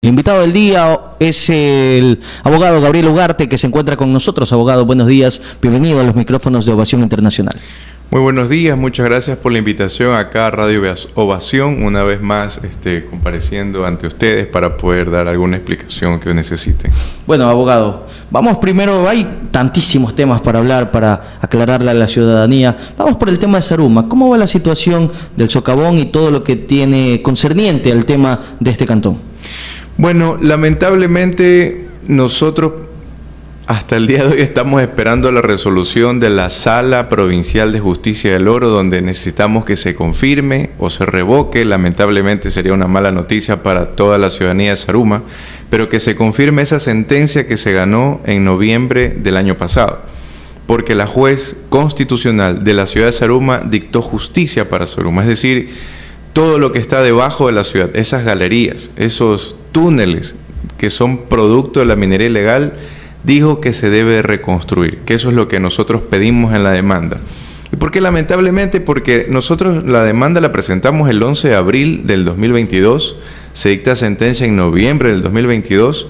El invitado del día es el abogado Gabriel Ugarte, que se encuentra con nosotros. Abogado, buenos días. Bienvenido a los micrófonos de Ovación Internacional. Muy buenos días, muchas gracias por la invitación acá a Radio Ovación, una vez más compareciendo ante ustedes para poder dar alguna explicación que necesiten. Bueno, abogado, vamos primero, hay tantísimos temas para hablar, para aclararle a la ciudadanía. Vamos por el tema de Zaruma. ¿Cómo va la situación del socavón y todo lo que tiene concerniente al tema de este cantón? Bueno, lamentablemente nosotros hasta el día de hoy estamos esperando la resolución de la Sala Provincial de Justicia del Oro, donde necesitamos que se confirme o se revoque. Lamentablemente sería una mala noticia para toda la ciudadanía de Zaruma, pero que se confirme esa sentencia que se ganó en noviembre del año pasado, porque la juez constitucional de la ciudad de Zaruma dictó justicia para Zaruma, es decir, todo lo que está debajo de la ciudad, esas galerías, esos túneles que son producto de la minería ilegal, dijo que se debe reconstruir, que eso es lo que nosotros pedimos en la demanda. ¿Y por qué lamentablemente? Porque nosotros la demanda la presentamos el 11 de abril del 2022, se dicta sentencia en noviembre del 2022,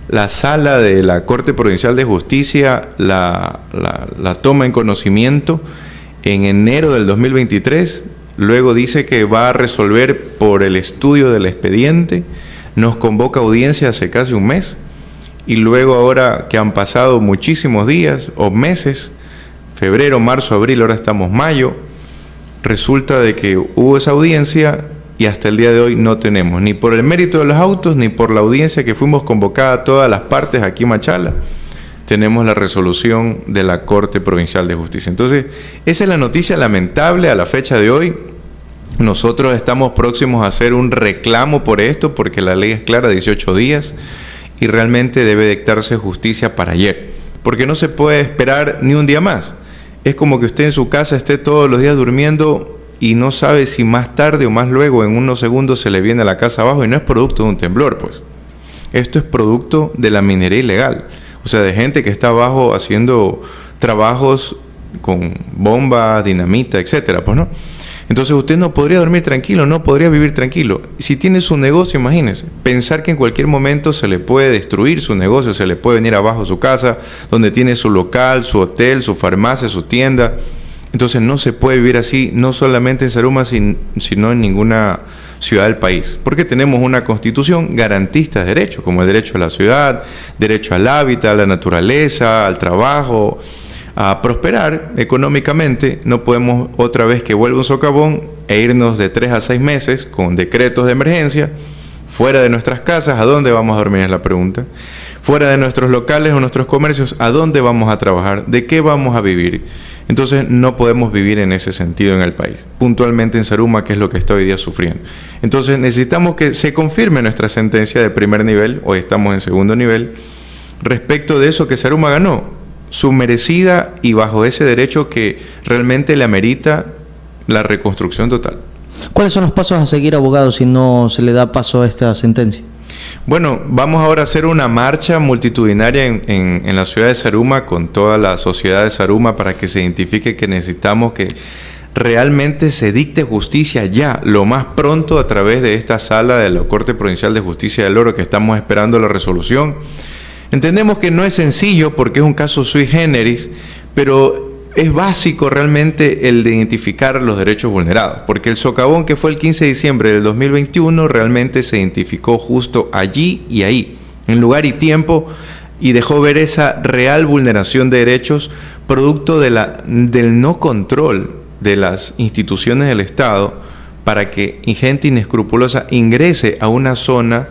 la sala de la Corte Provincial de Justicia la toma en conocimiento en enero del 2023, luego dice que va a resolver por el estudio del expediente, nos convoca a audiencia hace casi un mes, y luego ahora que han pasado muchísimos días o meses, febrero, marzo, abril, ahora estamos mayo, resulta de que hubo esa audiencia y hasta el día de hoy no tenemos, ni por el mérito de los autos, ni por la audiencia que fuimos convocadas todas las partes aquí en Machala, tenemos la resolución de la Corte Provincial de Justicia. Entonces, esa es la noticia lamentable a la fecha de hoy. Nosotros estamos próximos a hacer un reclamo por esto, porque la ley es clara, 18 días, y realmente debe dictarse justicia para ayer, porque no se puede esperar ni un día más. Es como que usted en su casa esté todos los días durmiendo y no sabe si más tarde o más luego, en unos segundos, se le viene a la casa abajo, y no es producto de un temblor, pues. Esto es producto de la minería ilegal, o sea, de gente que está abajo haciendo trabajos con bombas, dinamita, etcétera, pues, ¿no? Entonces usted no podría dormir tranquilo, no podría vivir tranquilo. Si tiene su negocio, imagínese, pensar que en cualquier momento se le puede destruir su negocio, se le puede venir abajo su casa, donde tiene su local, su hotel, su farmacia, su tienda. Entonces no se puede vivir así, no solamente en Zaruma, sino en ninguna ciudad del país. Porque tenemos una constitución garantista de derechos, como el derecho a la ciudad, derecho al hábitat, a la naturaleza, al trabajo, a prosperar económicamente. No podemos otra vez que vuelva un socavón e irnos de 3 a 6 meses con decretos de emergencia fuera de nuestras casas. ¿A dónde vamos a dormir? Es la pregunta. Fuera de nuestros locales o nuestros comercios, ¿a dónde vamos a trabajar? ¿De qué vamos a vivir? Entonces no podemos vivir en ese sentido en el país, puntualmente en Zaruma, que es lo que está hoy día sufriendo. Entonces necesitamos que se confirme nuestra sentencia de primer nivel, hoy estamos en segundo nivel, respecto de eso que Zaruma ganó, su merecida y bajo ese derecho que realmente le amerita la reconstrucción total. ¿Cuáles son los pasos a seguir, abogado, si no se le da paso a esta sentencia? Bueno, vamos ahora a hacer una marcha multitudinaria en la ciudad de Zaruma con toda la sociedad de Zaruma para que se identifique que necesitamos que realmente se dicte justicia ya, lo más pronto, a través de esta sala de la Corte Provincial de Justicia del Oro, que estamos esperando la resolución. Entendemos que no es sencillo porque es un caso sui generis, pero es básico realmente el de identificar los derechos vulnerados, porque el socavón que fue el 15 de diciembre del 2021 realmente se identificó justo allí y ahí, en lugar y tiempo, y dejó ver esa real vulneración de derechos producto de del no control de las instituciones del Estado para que gente inescrupulosa ingrese a una zona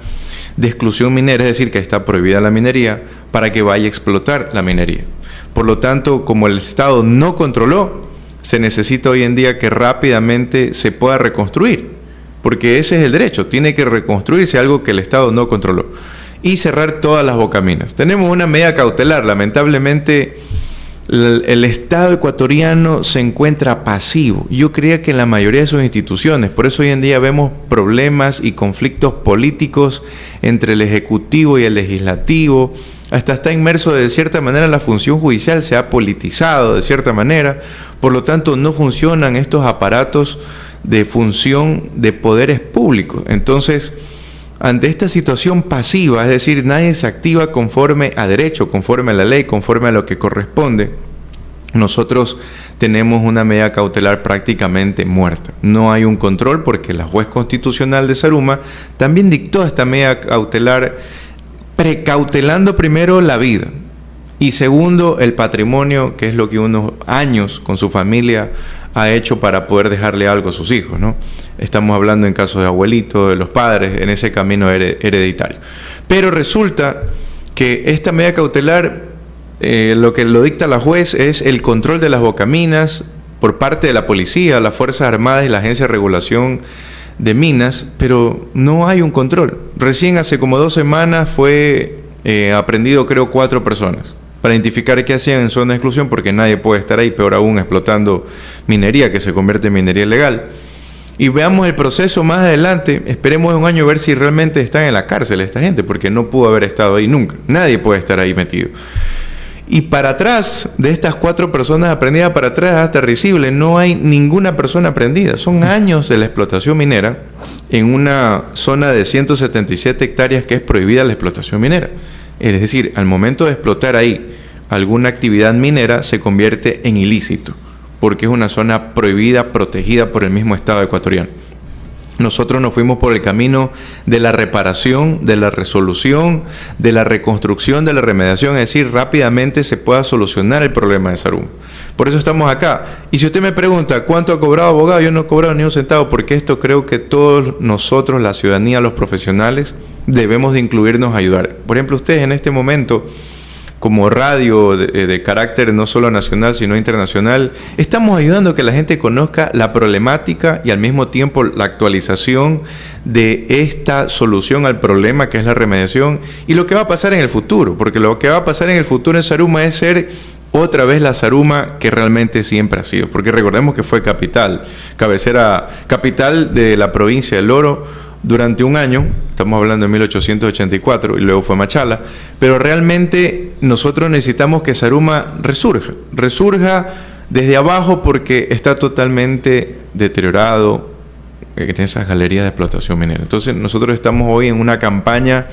de exclusión minera, es decir, que está prohibida la minería, para que vaya a explotar la minería. Por lo tanto, como el Estado no controló, se necesita hoy en día que rápidamente se pueda reconstruir, porque ese es el derecho, tiene que reconstruirse algo que el Estado no controló, y cerrar todas las bocaminas. Tenemos una medida cautelar, lamentablemente el Estado ecuatoriano se encuentra pasivo. Yo creía que en la mayoría de sus instituciones, por eso hoy en día vemos problemas y conflictos políticos entre el Ejecutivo y el Legislativo. Hasta está inmerso de cierta manera la función judicial, se ha politizado de cierta manera, por lo tanto no funcionan estos aparatos de función de poderes públicos. Entonces, ante esta situación pasiva, es decir, nadie se activa conforme a derecho, conforme a la ley, conforme a lo que corresponde, nosotros tenemos una medida cautelar prácticamente muerta. No hay un control porque la juez constitucional de Zaruma también dictó esta medida cautelar precautelando primero la vida y segundo el patrimonio, que es lo que unos años con su familia ha hecho para poder dejarle algo a sus hijos, ¿no? Estamos hablando en casos de abuelitos, de los padres, en ese camino hereditario. Pero resulta que esta medida cautelar, lo que lo dicta la juez es el control de las bocaminas por parte de la policía, las Fuerzas Armadas y la Agencia de Regulación de Minas, pero no hay un control. Recién hace como 2 semanas fue aprendido, creo, 4 personas para identificar qué hacían en zona de exclusión, porque nadie puede estar ahí, peor aún explotando minería que se convierte en minería ilegal. Y veamos el proceso más adelante, esperemos en un año ver si realmente están en la cárcel esta gente, porque no pudo haber estado ahí nunca, nadie puede estar ahí metido. Y para atrás de estas 4 personas aprendidas, para atrás hasta risible, no hay ninguna persona aprendida. Son años de la explotación minera en una zona de 177 hectáreas que es prohibida la explotación minera. Es decir, al momento de explotar ahí alguna actividad minera se convierte en ilícito, porque es una zona prohibida, protegida por el mismo Estado ecuatoriano. Nosotros nos fuimos por el camino de la reparación, de la resolución, de la reconstrucción, de la remediación, es decir, rápidamente se pueda solucionar el problema de Zaruma. Por eso estamos acá. Y si usted me pregunta, ¿cuánto ha cobrado abogado? Yo no he cobrado ni un centavo, porque esto creo que todos nosotros, la ciudadanía, los profesionales, debemos de incluirnos a ayudar. Por ejemplo, ustedes en este momento, como radio de carácter no solo nacional, sino internacional, estamos ayudando a que la gente conozca la problemática y al mismo tiempo la actualización de esta solución al problema que es la remediación y lo que va a pasar en el futuro, porque lo que va a pasar en el futuro en Zaruma es ser otra vez la Zaruma que realmente siempre ha sido, porque recordemos que fue capital de la provincia del Oro durante un año, estamos hablando de 1884, y luego fue Machala, pero realmente nosotros necesitamos que Zaruma resurja desde abajo porque está totalmente deteriorado en esas galerías de explotación minera. Entonces nosotros estamos hoy en una campaña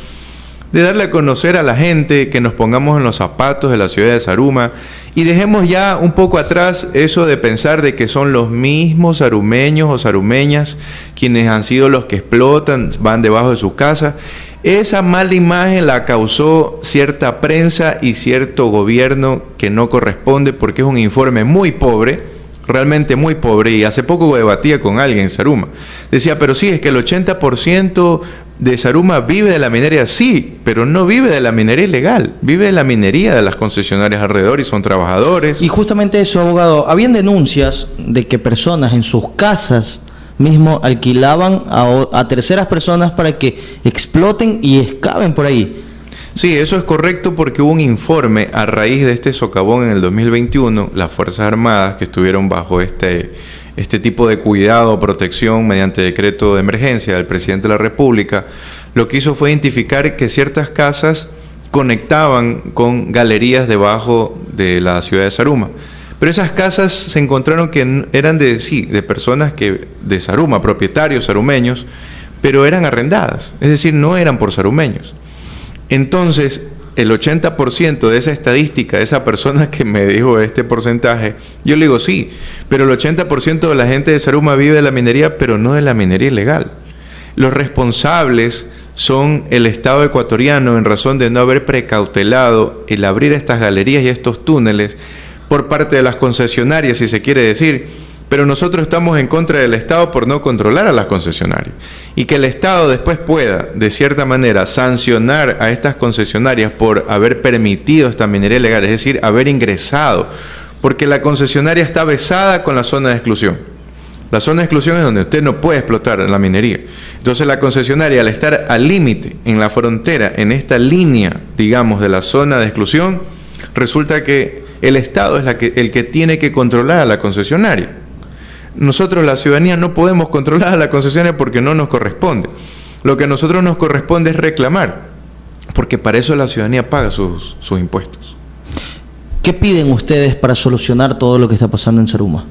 de darle a conocer a la gente, que nos pongamos en los zapatos de la ciudad de Zaruma y dejemos ya un poco atrás eso de pensar de que son los mismos zarumeños o zarumeñas quienes han sido los que explotan, van debajo de sus casas. Esa mala imagen la causó cierta prensa y cierto gobierno que no corresponde, porque es un informe muy pobre, realmente muy pobre, y hace poco debatía con alguien en Zaruma. Decía, pero sí, es que el 80% de Zaruma vive de la minería. Sí, pero no vive de la minería ilegal, vive de la minería de las concesionarias alrededor y son trabajadores. Y justamente eso, abogado, habían denuncias de que personas en sus casas mismo alquilaban a terceras personas para que exploten y excaven por ahí. Sí, eso es correcto, porque hubo un informe a raíz de este socavón en el 2021, las Fuerzas Armadas que estuvieron bajo este tipo de cuidado, protección mediante decreto de emergencia del presidente de la República, lo que hizo fue identificar que ciertas casas conectaban con galerías debajo de la ciudad de Zaruma. Pero esas casas se encontraron que eran de personas de Zaruma, propietarios zarumeños, pero eran arrendadas, es decir, no eran por zarumeños. Entonces, el 80% de esa estadística, de esa persona que me dijo este porcentaje, yo le digo sí, pero el 80% de la gente de Zaruma vive de la minería, pero no de la minería ilegal. Los responsables son el Estado ecuatoriano en razón de no haber precautelado el abrir estas galerías y estos túneles por parte de las concesionarias, si se quiere decir. Pero nosotros estamos en contra del Estado por no controlar a las concesionarias. Y que el Estado después pueda, de cierta manera, sancionar a estas concesionarias por haber permitido esta minería ilegal, es decir, haber ingresado, porque la concesionaria está besada con la zona de exclusión. La zona de exclusión es donde usted no puede explotar la minería. Entonces la concesionaria, al estar al límite, en la frontera, en esta línea, digamos, de la zona de exclusión, resulta que el Estado es el que tiene que controlar a la concesionaria. Nosotros, la ciudadanía, no podemos controlar a la concesionaria porque no nos corresponde. Lo que a nosotros nos corresponde es reclamar, porque para eso la ciudadanía paga sus impuestos. ¿Qué piden ustedes para solucionar todo lo que está pasando en Zaruma?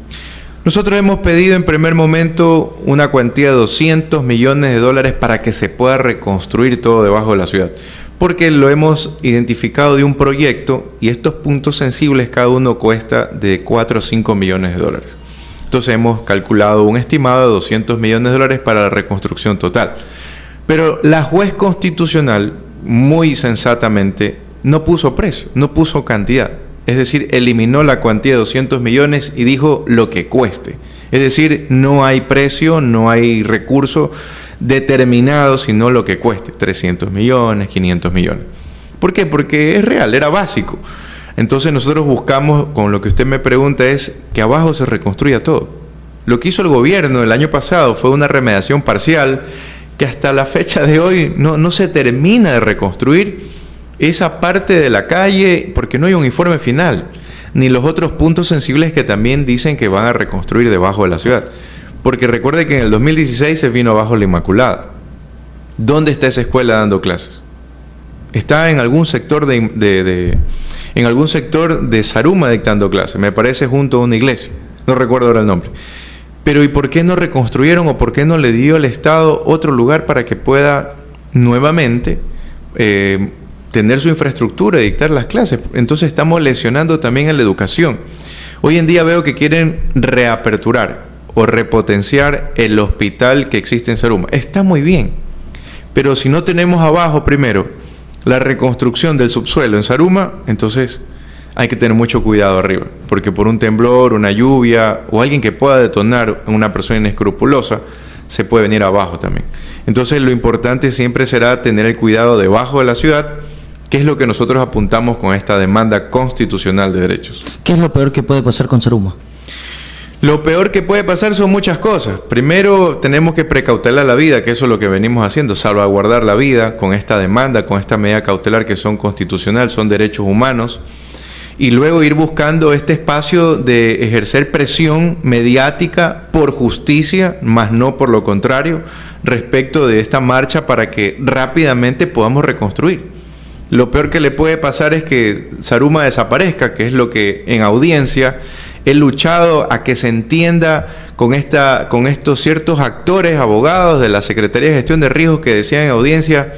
Nosotros hemos pedido en primer momento una cuantía de $200 millones para que se pueda reconstruir todo debajo de la ciudad, porque lo hemos identificado de un proyecto y estos puntos sensibles cada uno cuesta de 4 o 5 millones de dólares. Entonces hemos calculado un estimado de $200 millones para la reconstrucción total. Pero la juez constitucional, muy sensatamente, no puso precio, no puso cantidad. Es decir, eliminó la cuantía de 200 millones y dijo lo que cueste. Es decir, no hay precio, no hay recurso determinado, sino lo que cueste. 300 millones, 500 millones. ¿Por qué? Porque es real, era básico. Entonces nosotros buscamos, con lo que usted me pregunta, es que abajo se reconstruya todo. Lo que hizo el gobierno el año pasado fue una remediación parcial que hasta la fecha de hoy no se termina de reconstruir esa parte de la calle, porque no hay un informe final, ni los otros puntos sensibles que también dicen que van a reconstruir debajo de la ciudad. Porque recuerde que en el 2016 se vino abajo la Inmaculada. ¿Dónde está esa escuela dando clases? Está en algún sector en algún sector de Zaruma dictando clases, me parece junto a una iglesia, no recuerdo ahora el nombre. Pero ¿y por qué no reconstruyeron o por qué no le dio el Estado otro lugar para que pueda nuevamente tener su infraestructura y dictar las clases? Entonces estamos lesionando también a la educación. Hoy en día veo que quieren reaperturar o repotenciar el hospital que existe en Zaruma. Está muy bien, pero si no tenemos abajo primero la reconstrucción del subsuelo en Zaruma, entonces hay que tener mucho cuidado arriba, porque por un temblor, una lluvia o alguien que pueda detonar a una persona inescrupulosa, se puede venir abajo también. Entonces lo importante siempre será tener el cuidado debajo de la ciudad, que es lo que nosotros apuntamos con esta demanda constitucional de derechos. ¿Qué es lo peor que puede pasar con Zaruma? Lo peor que puede pasar son muchas cosas. Primero, tenemos que precautelar la vida, que eso es lo que venimos haciendo, salvaguardar la vida con esta demanda, con esta medida cautelar que son constitucional, son derechos humanos. Y luego ir buscando este espacio de ejercer presión mediática por justicia, más no por lo contrario, respecto de esta marcha para que rápidamente podamos reconstruir. Lo peor que le puede pasar es que Zaruma desaparezca, que es lo que en audiencia he luchado a que se entienda con estos ciertos actores, abogados de la Secretaría de Gestión de Riesgos que decían en audiencia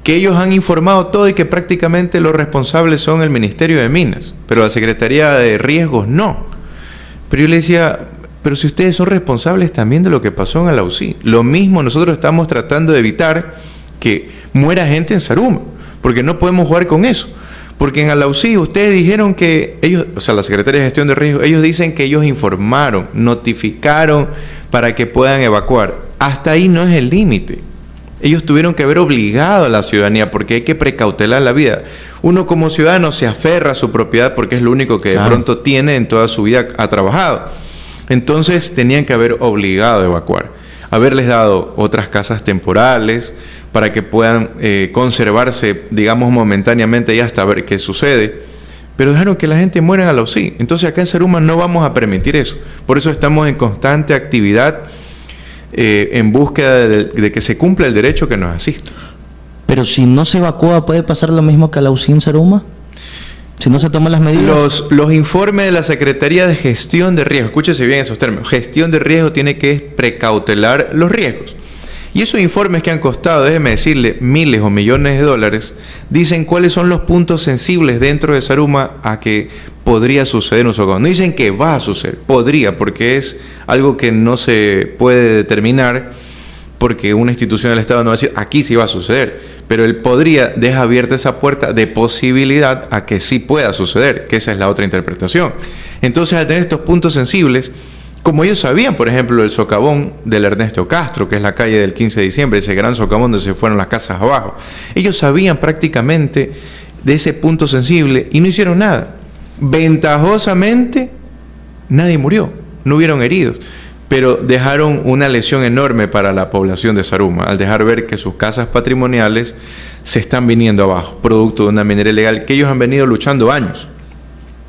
que ellos han informado todo y que prácticamente los responsables son el Ministerio de Minas, pero la Secretaría de Riesgos no. Pero yo le decía, pero si ustedes son responsables también de lo que pasó en Alausí. Lo mismo nosotros estamos tratando de evitar que muera gente en Zaruma, porque no podemos jugar con eso. Porque en Alausí ustedes dijeron que ellos, o sea, la Secretaría de Gestión de Riesgos, ellos dicen que ellos informaron, notificaron para que puedan evacuar. Hasta ahí no es el límite. Ellos tuvieron que haber obligado a la ciudadanía porque hay que precautelar la vida. Uno como ciudadano se aferra a su propiedad porque es lo único que de pronto tiene en toda su vida, ha trabajado. Entonces tenían que haber obligado a evacuar, haberles dado otras casas temporales para que puedan conservarse, digamos, momentáneamente y hasta ver qué sucede. Pero dejaron que la gente muera en Alausí. Entonces acá en Zaruma no vamos a permitir eso. Por eso estamos en constante actividad en búsqueda de que se cumpla el derecho que nos asista. Pero si no se evacúa, ¿puede pasar lo mismo que Alausí en Zaruma? Si no se toman las medidas. Los informes de la Secretaría de Gestión de Riesgo, escúchese bien esos términos, gestión de riesgo tiene que precautelar los riesgos. Y esos informes que han costado, déjeme decirle, miles o millones de dólares, dicen cuáles son los puntos sensibles dentro de Zaruma a que podría suceder un socavón. No dicen que va a suceder, podría, porque es algo que no se puede determinar, porque una institución del Estado no va a decir, aquí sí va a suceder, pero el podría deja abierta esa puerta de posibilidad a que sí pueda suceder, que esa es la otra interpretación. Entonces, al tener estos puntos sensibles, como ellos sabían, por ejemplo, el socavón del Ernesto Castro, que es la calle del 15 de diciembre, ese gran socavón donde se fueron las casas abajo, ellos sabían prácticamente de ese punto sensible y no hicieron nada. Ventajosamente, nadie murió, no hubieron heridos, pero dejaron una lesión enorme para la población de Zaruma, al dejar ver que sus casas patrimoniales se están viniendo abajo, producto de una minería ilegal que ellos han venido luchando años.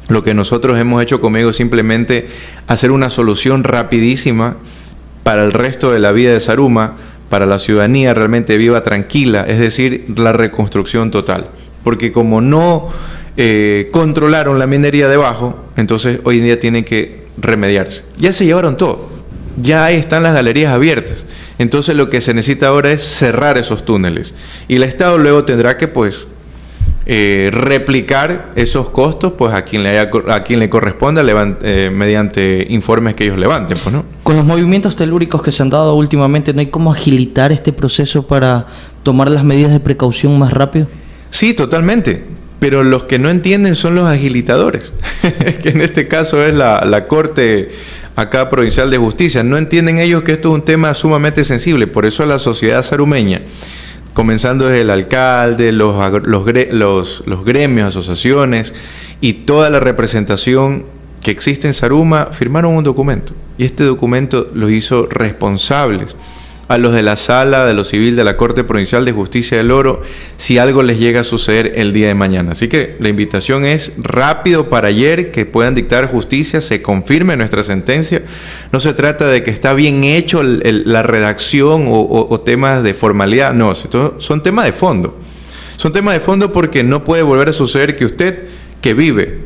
Lo que nosotros hemos hecho conmigo es simplemente hacer una solución rapidísima para el resto de la vida de Zaruma, para la ciudadanía realmente viva tranquila, es decir, la reconstrucción total. Porque como no controlaron la minería debajo, entonces hoy en día tienen que remediarse. Ya se llevaron todo. Ya ahí están las galerías abiertas. Entonces lo que se necesita ahora es cerrar esos túneles. Y el Estado luego tendrá que, pues, replicar esos costos, pues, a quien le corresponda mediante informes que ellos levanten, pues, ¿no? Con los movimientos telúricos que se han dado últimamente, ¿no hay cómo agilitar este proceso para tomar las medidas de precaución más rápido? Sí, totalmente. Pero los que no entienden son los agilitadores, que en este caso es la Corte acá Provincial de Justicia. No entienden ellos que esto es un tema sumamente sensible. Por eso la sociedad sarumeña, comenzando desde el alcalde, los gremios, asociaciones y toda la representación que existe en Saruma, firmaron un documento. Y este documento los hizo responsables a los de la Sala de lo Civil de la Corte Provincial de Justicia del Oro si algo les llega a suceder el día de mañana. Así que la invitación es rápido para ayer, que puedan dictar justicia, se confirme nuestra sentencia. No se trata de que está bien hecho la redacción o temas de formalidad, no, son temas de fondo. Son temas de fondo porque no puede volver a suceder que usted, que vive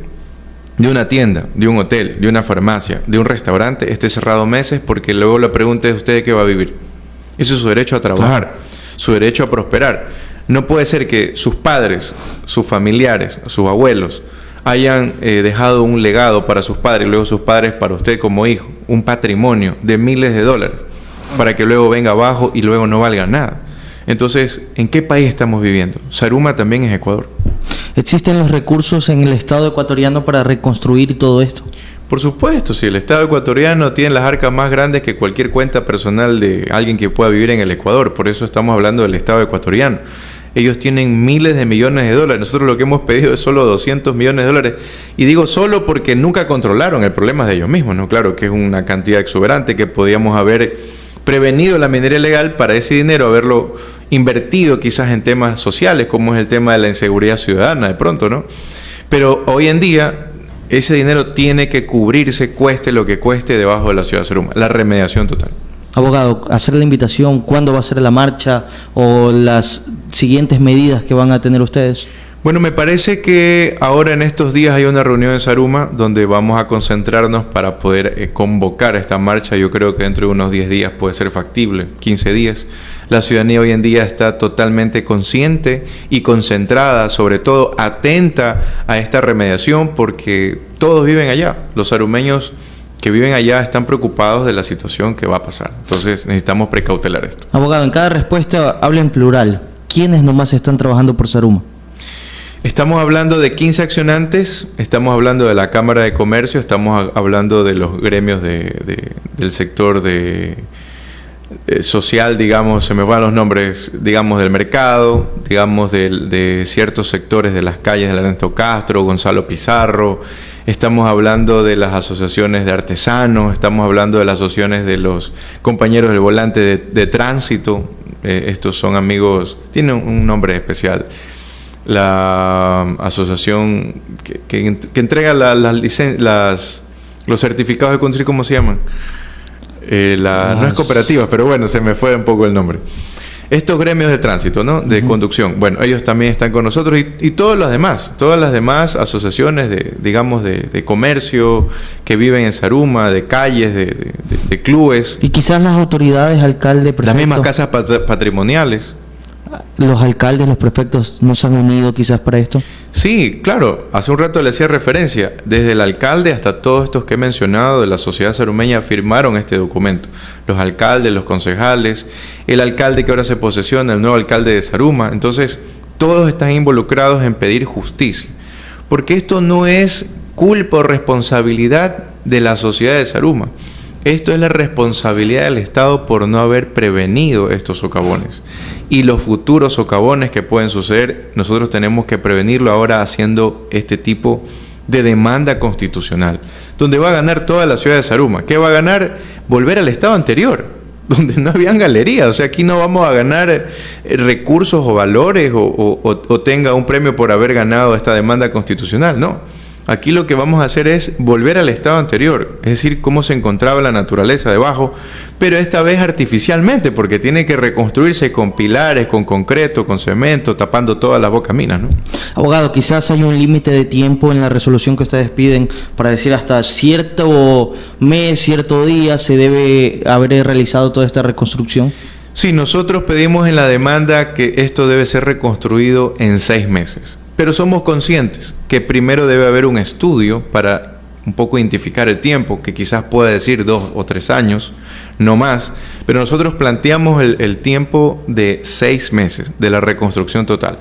de una tienda, de un hotel, de una farmacia, de un restaurante, esté cerrado meses porque luego la pregunta es usted de qué va a vivir. Ese es su derecho a trabajar, su derecho a prosperar. No puede ser que sus padres, sus familiares, sus abuelos hayan dejado un legado para sus padres y luego sus padres para usted como hijo, un patrimonio de miles de dólares, para que luego venga abajo y luego no valga nada. Entonces, ¿en qué país estamos viviendo? Saruma también es Ecuador. ¿Existen los recursos en el Estado ecuatoriano para reconstruir todo esto? Por supuesto, si el Estado ecuatoriano tiene las arcas más grandes que cualquier cuenta personal de alguien que pueda vivir en el Ecuador, por eso estamos hablando del Estado ecuatoriano. Ellos tienen miles de millones de dólares, nosotros lo que hemos pedido es solo 200 millones de dólares. Y digo solo porque nunca controlaron el problema de ellos mismos, ¿no? Claro que es una cantidad exuberante que podíamos haber prevenido la minería ilegal para ese dinero, haberlo invertido quizás en temas sociales, como es el tema de la inseguridad ciudadana de pronto, ¿no? Pero hoy en día ese dinero tiene que cubrirse, cueste lo que cueste, debajo de la ciudad de Saruma, la remediación total. Abogado, hacer la invitación, ¿cuándo va a ser la marcha o las siguientes medidas que van a tener ustedes? Bueno, me parece que ahora en estos días hay una reunión en Saruma donde vamos a concentrarnos para poder convocar esta marcha. Yo creo que dentro de unos 10 días puede ser factible, 15 días. La ciudadanía hoy en día está totalmente consciente y concentrada, sobre todo atenta a esta remediación, porque todos viven allá. Los sarumeños que viven allá están preocupados de la situación que va a pasar. Entonces necesitamos precautelar esto. Abogado, en cada respuesta hable en plural. ¿Quiénes nomás están trabajando por Saruma? Estamos hablando de 15 accionantes, estamos hablando de la Cámara de Comercio, estamos hablando de los gremios del sector social, digamos, se me van los nombres, digamos, del mercado, digamos, de ciertos sectores de las calles de Ernesto Castro, Gonzalo Pizarro, estamos hablando de las asociaciones de artesanos, estamos hablando de las asociaciones de los compañeros del volante de tránsito, estos son amigos, tienen un nombre especial. La asociación que entrega los certificados de conducir, ¿cómo se llaman? No es cooperativa, pero bueno, se me fue un poco el nombre. Estos gremios de tránsito, ¿no? De conducción. Bueno, ellos también están con nosotros y todas las demás asociaciones de comercio que viven en Saruma, de calles, de clubes. Y quizás las autoridades, alcalde, prefecto. Las mismas casas patrimoniales. ¿Los alcaldes, los prefectos no se han unido quizás para esto? Sí, claro. Hace un rato le hacía referencia. Desde el alcalde hasta todos estos que he mencionado de la sociedad sarumeña firmaron este documento. Los alcaldes, los concejales, el alcalde que ahora se posesiona, el nuevo alcalde de Saruma. Entonces, todos están involucrados en pedir justicia. Porque esto no es culpa o responsabilidad de la sociedad de Saruma. Esto es la responsabilidad del Estado por no haber prevenido estos socavones. Y los futuros socavones que pueden suceder, nosotros tenemos que prevenirlo ahora haciendo este tipo de demanda constitucional, donde va a ganar toda la ciudad de Saruma. ¿Qué va a ganar? Volver al estado anterior, donde no habían galerías. O sea, aquí no vamos a ganar recursos o valores o tenga un premio por haber ganado esta demanda constitucional, no. Aquí lo que vamos a hacer es volver al estado anterior, es decir, cómo se encontraba la naturaleza debajo, pero esta vez artificialmente, porque tiene que reconstruirse con pilares, con concreto, con cemento, tapando todas las bocaminas, ¿no? Abogado, quizás hay un límite de tiempo en la resolución que ustedes piden para decir hasta cierto mes, cierto día se debe haber realizado toda esta reconstrucción. Sí, nosotros pedimos en la demanda que esto debe ser reconstruido en 6 meses. Pero somos conscientes que primero debe haber un estudio para un poco identificar el tiempo, que quizás pueda decir 2 o 3 años, no más. Pero nosotros planteamos el tiempo de 6 meses de la reconstrucción total.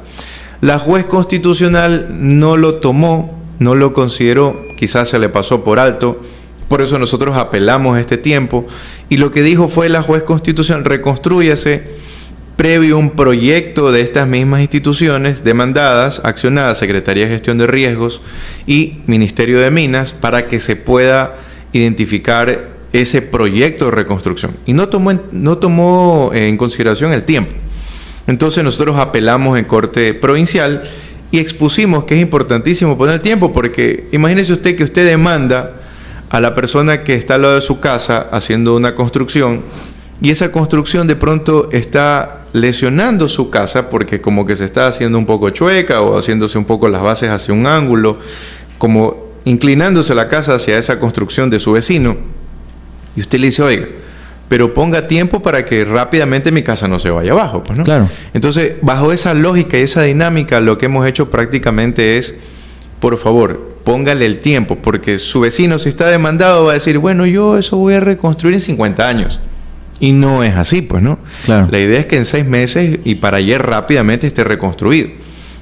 La juez constitucional no lo tomó, no lo consideró, quizás se le pasó por alto. Por eso nosotros apelamos a este tiempo. Y lo que dijo fue la juez constitucional: reconstrúyase previo un proyecto de estas mismas instituciones demandadas, accionadas, Secretaría de Gestión de Riesgos y Ministerio de Minas, para que se pueda identificar ese proyecto de reconstrucción. Y no tomó en consideración el tiempo. Entonces nosotros apelamos en Corte Provincial y expusimos que es importantísimo poner el tiempo, porque imagínese usted que usted demanda a la persona que está al lado de su casa haciendo una construcción, y esa construcción de pronto está lesionando su casa porque como que se está haciendo un poco chueca o haciéndose un poco las bases hacia un ángulo, como inclinándose la casa hacia esa construcción de su vecino. Y usted le dice: oiga, pero ponga tiempo para que rápidamente mi casa no se vaya abajo, pues, ¿no? Claro. Entonces, bajo esa lógica y esa dinámica, lo que hemos hecho prácticamente es: por favor, póngale el tiempo, porque su vecino, si está demandado, va a decir: bueno, yo eso voy a reconstruir en 50 años. Y no es así, pues, ¿no? Claro. La idea es que en 6 meses y para ayer rápidamente esté reconstruido.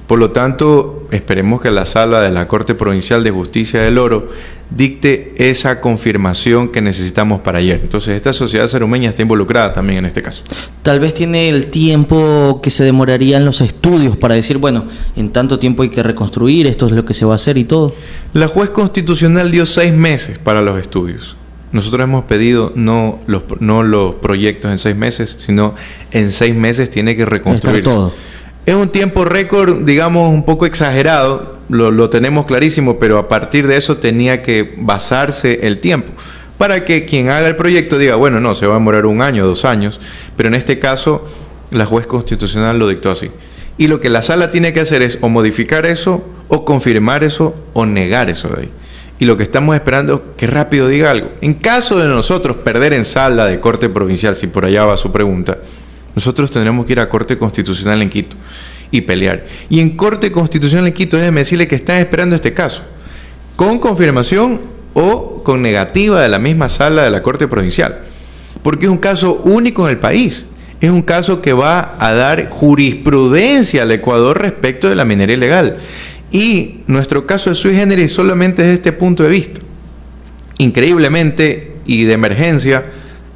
Por lo tanto, esperemos que la Sala de la Corte Provincial de Justicia del Oro dicte esa confirmación que necesitamos para ayer. Entonces, esta sociedad sarumeña está involucrada también en este caso. Tal vez tiene el tiempo que se demoraría en los estudios para decir, bueno, en tanto tiempo hay que reconstruir, esto es lo que se va a hacer y todo. La juez constitucional dio 6 meses para los estudios. Nosotros hemos pedido no los proyectos en 6 meses, sino en 6 meses tiene que reconstruirse. Todo. Es un tiempo récord, digamos, un poco exagerado, lo tenemos clarísimo, pero a partir de eso tenía que basarse el tiempo, para que quien haga el proyecto diga: bueno, no, se va a demorar 1 año, 2 años, pero en este caso la juez constitucional lo dictó así. Y lo que la sala tiene que hacer es o modificar eso, o confirmar eso, o negar eso de ahí. Y lo que estamos esperando es que rápido diga algo. En caso de nosotros perder en sala de Corte Provincial, si por allá va su pregunta, nosotros tendremos que ir a Corte Constitucional en Quito y pelear. Y en Corte Constitucional en Quito, déjeme decirle que están esperando este caso, con confirmación o con negativa de la misma sala de la Corte Provincial. Porque es un caso único en el país. Es un caso que va a dar jurisprudencia al Ecuador respecto de la minería ilegal. Y nuestro caso es sui generis solamente desde este punto de vista. Increíblemente y de emergencia,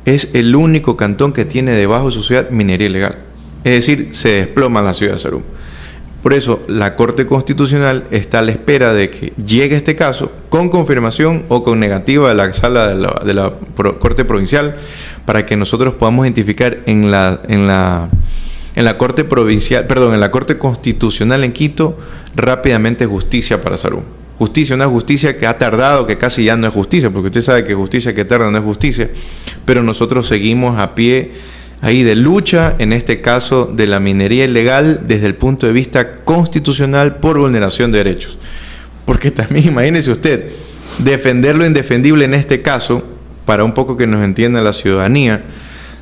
es el único cantón que tiene debajo de su ciudad minería ilegal. Es decir, se desploma la ciudad de Sarum. Por eso, la Corte Constitucional está a la espera de que llegue este caso con confirmación o con negativa de la sala de la Corte Provincial, para que nosotros podamos identificar en la Corte Provincial, en la Corte Constitucional en Quito, rápidamente justicia para Sarum. Justicia, una justicia que ha tardado, que casi ya no es justicia, porque usted sabe que justicia que tarda no es justicia, pero nosotros seguimos a pie ahí de lucha, en este caso de la minería ilegal, desde el punto de vista constitucional por vulneración de derechos. Porque también, imagínese usted, defender lo indefendible en este caso, para un poco que nos entienda la ciudadanía,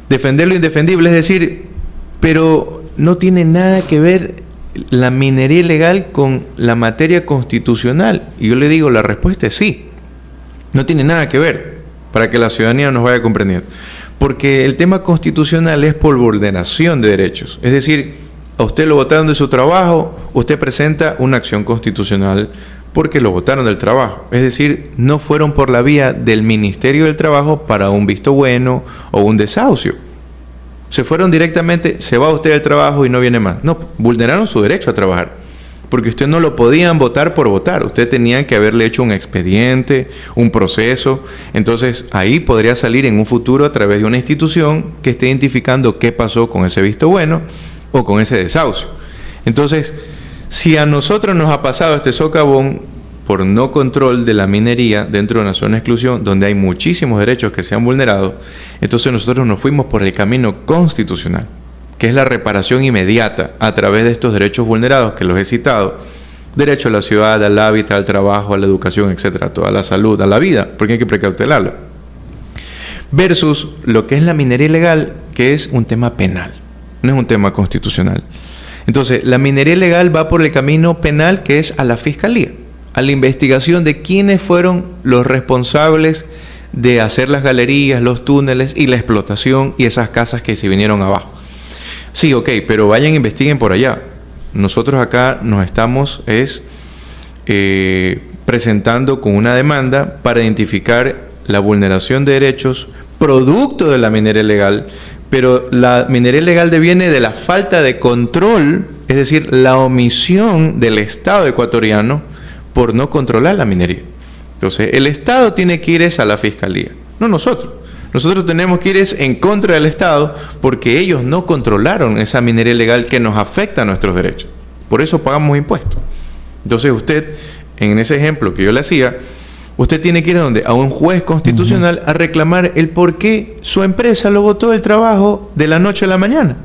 defender lo indefendible, es decir, pero no tiene nada que ver la minería ilegal con la materia constitucional. Y yo le digo, la respuesta es sí. No tiene nada que ver, para que la ciudadanía nos vaya comprendiendo. Porque el tema constitucional es por vulneración de derechos. Es decir, a usted lo votaron de su trabajo, usted presenta una acción constitucional porque lo votaron del trabajo. Es decir, no fueron por la vía del Ministerio del Trabajo para un visto bueno o un desahucio. Se fueron directamente, se va usted del trabajo y no viene más. No, vulneraron su derecho a trabajar, porque usted no lo podían votar por votar. Usted tenía que haberle hecho un expediente, un proceso. Entonces, ahí podría salir en un futuro a través de una institución que esté identificando qué pasó con ese visto bueno o con ese desahucio. Entonces, si a nosotros nos ha pasado este socavón por no control de la minería dentro de una zona de exclusión donde hay muchísimos derechos que se han vulnerado. Entonces nosotros nos fuimos por el camino constitucional, que es la reparación inmediata a través de estos derechos vulnerados que los he citado: derecho a la ciudad, al hábitat, al trabajo, a la educación, etcétera, a toda la salud, a la vida, porque hay que precautelarla. Versus lo que es la minería ilegal, que es un tema penal, no es un tema constitucional. Entonces, la minería ilegal va por el camino penal, que es a la fiscalía, a la investigación de quiénes fueron los responsables de hacer las galerías, los túneles y la explotación y esas casas que se vinieron abajo. Sí, ok, pero vayan, investiguen por allá. Nosotros acá nos estamos presentando con una demanda para identificar la vulneración de derechos producto de la minería ilegal, pero la minería ilegal deviene de la falta de control, es decir, la omisión del Estado ecuatoriano por no controlar la minería. Entonces, el Estado tiene que ir a la fiscalía, no nosotros. Nosotros tenemos que ir en contra del Estado porque ellos no controlaron esa minería ilegal que nos afecta a nuestros derechos. Por eso pagamos impuestos. Entonces usted, en ese ejemplo que yo le hacía, usted tiene que ir a un juez constitucional a reclamar el por qué su empresa lo botó del trabajo de la noche a la mañana.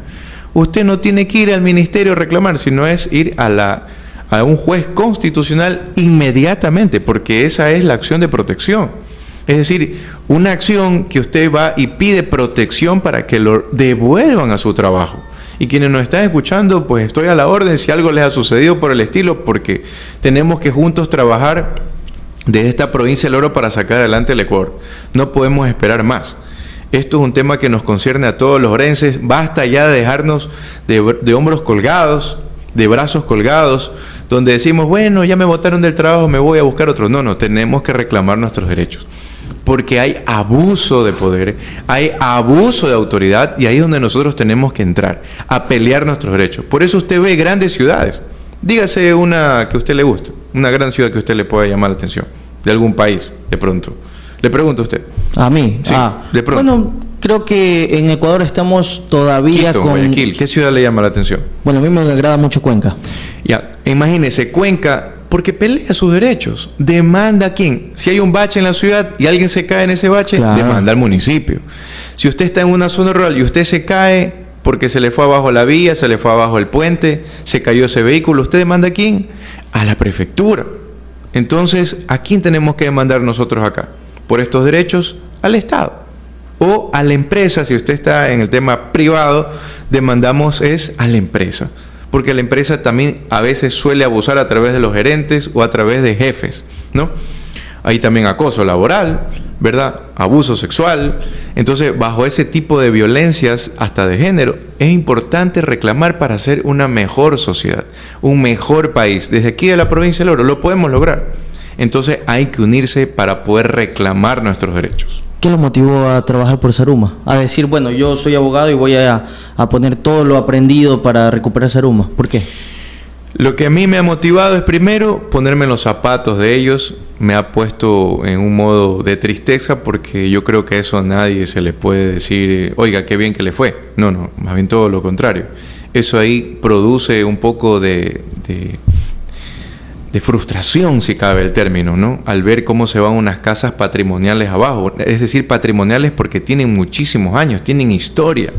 Usted no tiene que ir al ministerio a reclamar, sino es ir a un juez constitucional inmediatamente, porque esa es la acción de protección. Es decir, una acción que usted va y pide protección para que lo devuelvan a su trabajo. Y quienes nos están escuchando, pues estoy a la orden si algo les ha sucedido por el estilo, porque tenemos que juntos trabajar de esta provincia del Oro para sacar adelante el Ecuador. No podemos esperar más. Esto es un tema que nos concierne a todos los orenses. Basta ya de dejarnos de hombros colgados, de brazos colgados, donde decimos, bueno, ya me botaron del trabajo, me voy a buscar otro. No, tenemos que reclamar nuestros derechos. Porque hay abuso de poder, hay abuso de autoridad, y ahí es donde nosotros tenemos que entrar, a pelear nuestros derechos. Por eso usted ve grandes ciudades. Dígase una que a usted le guste, una gran ciudad que a usted le pueda llamar la atención, de algún país, de pronto. Le pregunto a usted. ¿A mí? Sí, de pronto. Bueno, creo que en Ecuador estamos todavía Quito, con... Guayaquil, ¿qué ciudad le llama la atención? Bueno, a mí me agrada mucho Cuenca. Ya, imagínese, Cuenca, porque pelea sus derechos. ¿Demanda a quién? Si hay un bache en la ciudad y alguien se cae en ese bache, claro, demanda al municipio. Si usted está en una zona rural y usted se cae porque se le fue abajo la vía, se le fue abajo el puente, se cayó ese vehículo, ¿usted demanda a quién? A la prefectura. Entonces, ¿a quién tenemos que demandar nosotros acá? Por estos derechos, al Estado. O a la empresa, si usted está en el tema privado, demandamos a la empresa. Porque la empresa también a veces suele abusar a través de los gerentes o a través de jefes, ¿no? Hay también acoso laboral, ¿verdad? Abuso sexual. Entonces, bajo ese tipo de violencias, hasta de género, es importante reclamar para hacer una mejor sociedad, un mejor país. Desde aquí de la provincia del Oro lo podemos lograr. Entonces, hay que unirse para poder reclamar nuestros derechos. ¿Qué lo motivó a trabajar por Zaruma? A decir, bueno, yo soy abogado y voy a poner todo lo aprendido para recuperar Zaruma. ¿Por qué? Lo que a mí me ha motivado es, primero, ponerme en los zapatos de ellos. Me ha puesto en un modo de tristeza porque yo creo que eso a nadie se le puede decir, oiga, qué bien que le fue. No, más bien todo lo contrario. Eso ahí produce un poco de frustración, si cabe el término, ¿no? Al ver cómo se van unas casas patrimoniales abajo, es decir, patrimoniales porque tienen muchísimos años, tienen historia,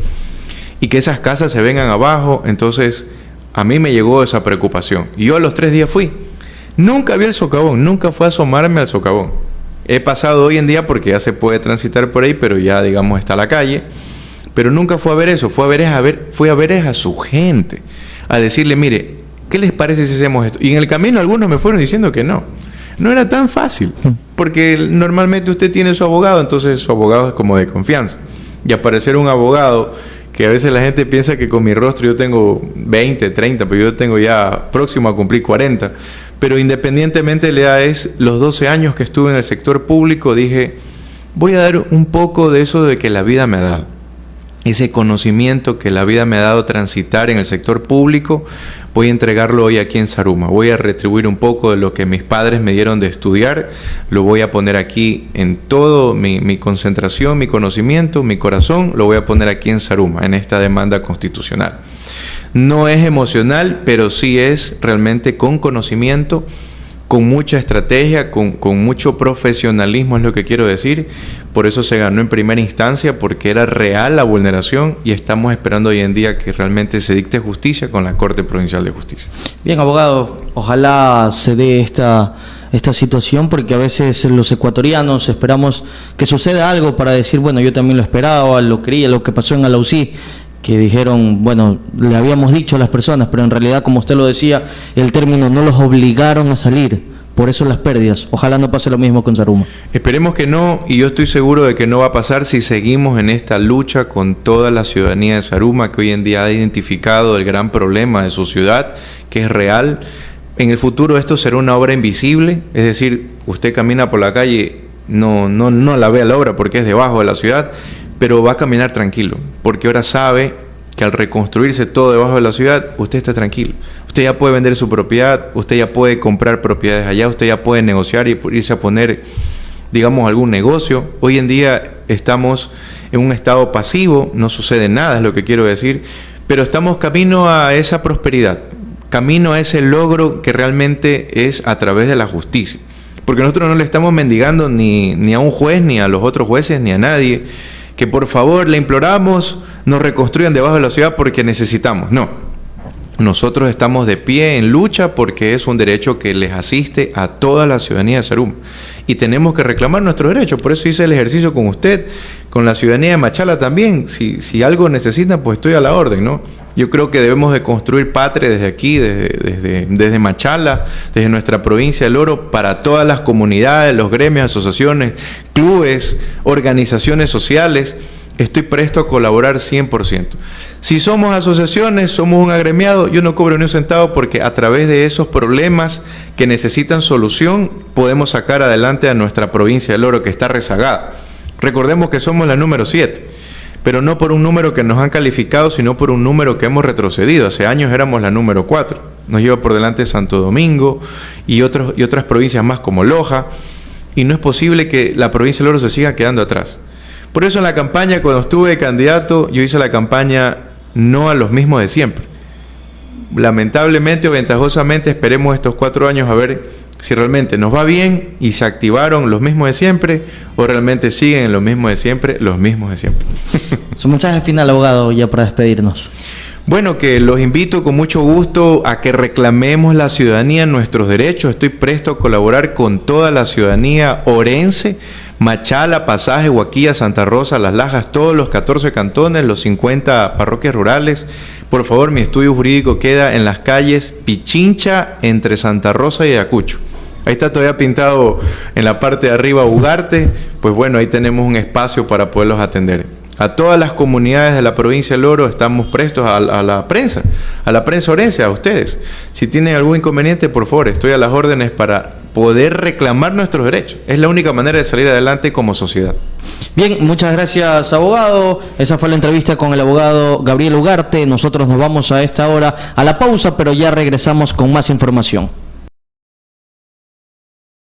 y que esas casas se vengan abajo. Entonces, a mí me llegó esa preocupación, y yo a los 3 días fui. Nunca vi el socavón, nunca fue a asomarme al socavón. He pasado hoy en día porque ya se puede transitar por ahí, pero ya, digamos, está la calle, pero nunca fue a ver eso, fue a ver a su gente, a decirle, mire, ¿qué les parece si hacemos esto? Y en el camino algunos me fueron diciendo que no era tan fácil, porque normalmente usted tiene su abogado, entonces su abogado es como de confianza, y aparecer un abogado que a veces la gente piensa que con mi rostro yo tengo 20, 30, pero yo tengo ya próximo a cumplir 40, pero independientemente de la edad, es los 12 años que estuve en el sector público, dije, voy a dar un poco de eso de que la vida me ha dado. Ese conocimiento que la vida me ha dado transitar en el sector público, voy a entregarlo hoy aquí en Zaruma. Voy a retribuir un poco de lo que mis padres me dieron de estudiar, lo voy a poner aquí en todo mi concentración, mi conocimiento, mi corazón, lo voy a poner aquí en Zaruma, en esta demanda constitucional. No es emocional, pero sí es realmente con conocimiento, con mucha estrategia, con mucho profesionalismo, es lo que quiero decir. Por eso se ganó en primera instancia, porque era real la vulneración, y estamos esperando hoy en día que realmente se dicte justicia con la Corte Provincial de Justicia. Bien, abogado, ojalá se dé esta situación, porque a veces los ecuatorianos esperamos que suceda algo para decir, bueno, yo también lo esperaba, lo quería, lo que pasó en Alausí, que dijeron, bueno, le habíamos dicho a las personas, pero en realidad, como usted lo decía, el término no los obligaron a salir, por eso las pérdidas. Ojalá no pase lo mismo con Zaruma. Esperemos que no, y yo estoy seguro de que no va a pasar si seguimos en esta lucha con toda la ciudadanía de Zaruma, que hoy en día ha identificado el gran problema de su ciudad, que es real. En el futuro esto será una obra invisible, es decir, usted camina por la calle, no la ve a la obra porque es debajo de la ciudad, pero va a caminar tranquilo, porque ahora sabe que al reconstruirse todo debajo de la ciudad, usted está tranquilo. Usted ya puede vender su propiedad, usted ya puede comprar propiedades allá, usted ya puede negociar y irse a poner, digamos, algún negocio. Hoy en día estamos en un estado pasivo, no sucede nada, es lo que quiero decir, pero estamos camino a esa prosperidad, camino a ese logro que realmente es a través de la justicia. Porque nosotros no le estamos mendigando ni a un juez, ni a los otros jueces, ni a nadie, que por favor le imploramos, nos reconstruyan debajo de la ciudad porque necesitamos. No, nosotros estamos de pie en lucha porque es un derecho que les asiste a toda la ciudadanía de Zaruma. Y tenemos que reclamar nuestros derechos. Por eso hice el ejercicio con usted, con la ciudadanía de Machala también. Si algo necesitan, pues estoy a la orden, ¿no? Yo creo que debemos de construir patria desde aquí, desde Machala, desde nuestra provincia del Oro, para todas las comunidades, los gremios, asociaciones, clubes, organizaciones sociales. Estoy presto a colaborar 100%. Si somos asociaciones, somos un agremiado, yo no cobro ni un centavo, porque a través de esos problemas que necesitan solución, podemos sacar adelante a nuestra provincia del Oro, que está rezagada. Recordemos que somos la número 7. Pero no por un número que nos han calificado, sino por un número que hemos retrocedido. Hace años éramos la número 4. Nos lleva por delante Santo Domingo y otras provincias más como Loja. Y no es posible que la provincia del Oro se siga quedando atrás. Por eso en la campaña, cuando estuve de candidato, yo hice la campaña no a los mismos de siempre. Lamentablemente o ventajosamente, esperemos estos 4 años a ver si realmente nos va bien y se activaron los mismos de siempre, o realmente siguen en los mismos de siempre, los mismos de siempre. Su mensaje final, abogado, ya para despedirnos. Bueno, que los invito con mucho gusto a que reclamemos la ciudadanía, nuestros derechos. Estoy presto a colaborar con toda la ciudadanía orense, Machala, Pasaje, Huaquilla, Santa Rosa, Las Lajas, todos los 14 cantones, los 50 parroquias rurales. Por favor, mi estudio jurídico queda en las calles Pichincha, entre Santa Rosa y Ayacucho. Ahí está todavía pintado en la parte de arriba Ugarte. Pues bueno, ahí tenemos un espacio para poderlos atender. A todas las comunidades de la provincia del Oro estamos prestos a la prensa orense, a ustedes. Si tienen algún inconveniente, por favor, estoy a las órdenes para poder reclamar nuestros derechos. Es la única manera de salir adelante como sociedad. Bien, muchas gracias, abogado. Esa fue la entrevista con el abogado Gabriel Ugarte. Nosotros nos vamos a esta hora a la pausa, pero ya regresamos con más información.